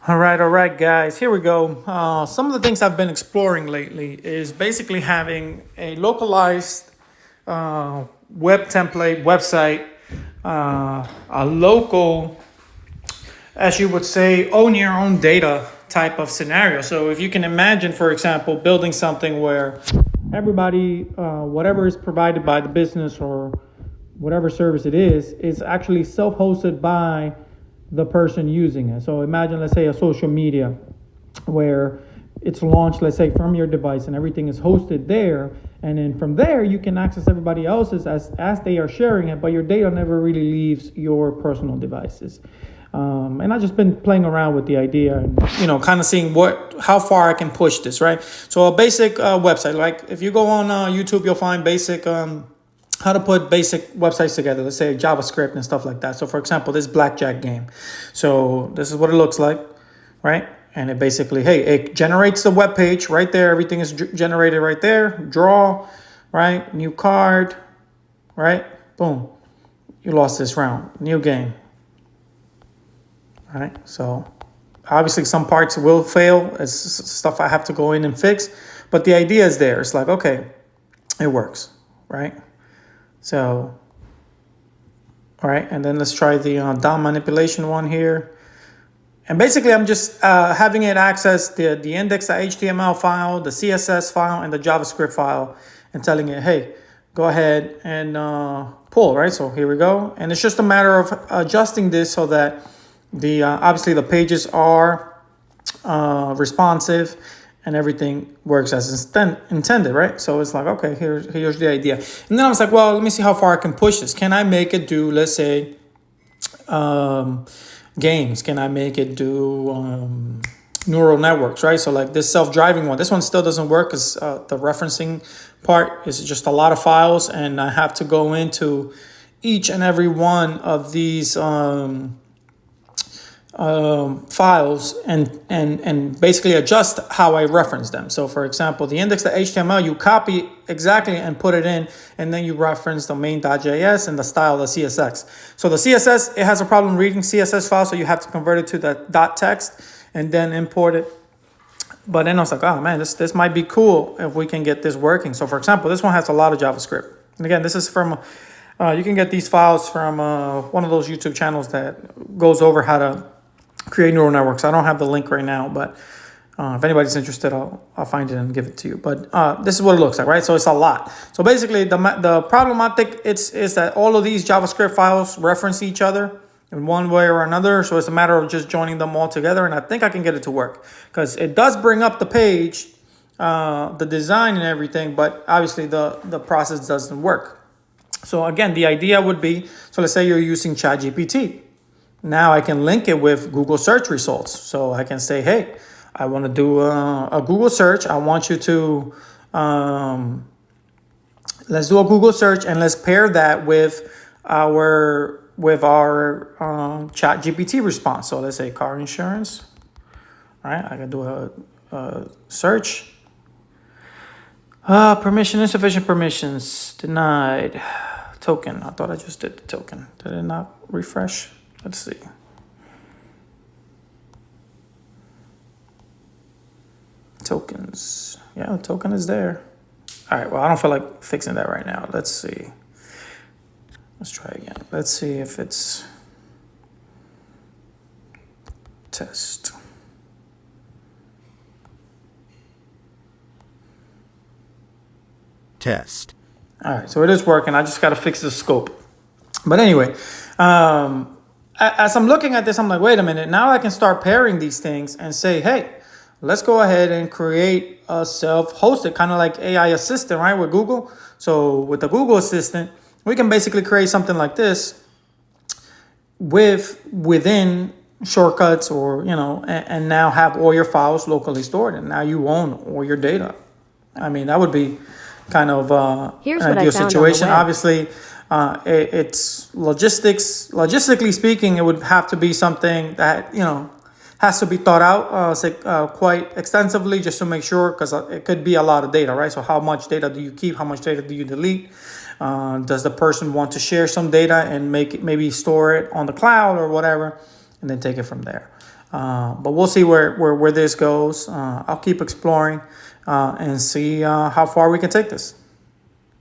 All right, guys. Here we go. Some of the things I've been exploring lately is basically having a localized web template website, a local, as you would say, own your own data type of scenario. So if you can imagine, for example, building something where everybody, whatever is provided by the business or whatever service it is actually self-hosted by the person using it. So imagine, let's say, a social media where it's launched, let's say, from your device and everything is hosted there. And then from there, you can access everybody else's as they are sharing it, but your data never really leaves your personal devices. And I've just been playing around with the idea and, kind of seeing how far I can push this, right? So a basic website, like if you go on YouTube, you'll find basic, how to put basic websites together, let's say JavaScript and stuff like that. So for example, this blackjack game. So this is what it looks like, right? And it basically, it generates the web page right there. Everything is generated right there. Draw, right? New card, right? Boom. You lost this round. New game. All right. So obviously some parts will fail. It's stuff I have to go in and fix. But the idea is there. It's like, okay, it works, right? So, all right. And then let's try the DOM manipulation one here. And basically, I'm just having it access the index.html file, the CSS file, and the JavaScript file, and telling it, hey, go ahead and pull, right? So here we go. And it's just a matter of adjusting this so that obviously the pages are responsive and everything works as intended, right? So it's like, okay, here's the idea. And then I was like, well, let me see how far I can push this. Can I make it do, let's say, games? Can I make it do neural networks, right? So like this self-driving one, this one still doesn't work because the referencing part is just a lot of files, and I have to go into each and every one of these files and basically adjust how I reference them. So for example, the index.html, you copy exactly and put it in, and then you reference the main.js and the style, the CSS. So the CSS, it has a problem reading CSS files, so you have to convert it to the .text and then import it. But then I was like, oh man, this might be cool if we can get this working. So for example, this one has a lot of JavaScript. And again, this is from, you can get these files from one of those YouTube channels that goes over how to create neural networks. I don't have the link right now, but if anybody's interested, I'll find it and give it to you. But this is what it looks like, right? So it's a lot. So basically, the problem I think is that all of these JavaScript files reference each other in one way or another. So it's a matter of just joining them all together, and I think I can get it to work because it does bring up the page, the design and everything, but obviously the process doesn't work. So again, the idea would be, so let's say you're using ChatGPT. Now I can link it with Google search results. So I can say, hey, I want to do a Google search. I want you to, let's do a Google search and let's pair that with our ChatGPT response. So let's say car insurance. All right, I can do a search. Permission, insufficient permissions, denied. Token, I thought I just did the token. Did it not refresh? Let's see. Tokens. Yeah, the token is there. All right, well, I don't feel like fixing that right now. Let's see. Let's try again. Let's see if it's test. Test. All right, so it is working. I just got to fix the scope. But anyway, as I'm looking at this, I'm like, wait a minute. Now I can start pairing these things and say, hey, let's go ahead and create a self-hosted, kind of like AI assistant, right, with Google. So with the Google Assistant, we can basically create something like this within shortcuts or, and now have all your files locally stored. And now you own all your data. I mean, that would be kind of Here's an what I ideal found on the situation. web. Obviously, it's logistically speaking, it would have to be something that, has to be thought out quite extensively just to make sure, because it could be a lot of data, right? So how much data do you keep? How much data do you delete? Does the person want to share some data and maybe store it on the cloud or whatever, and then take it from there? But we'll see where this goes. I'll keep exploring and see how far we can take this.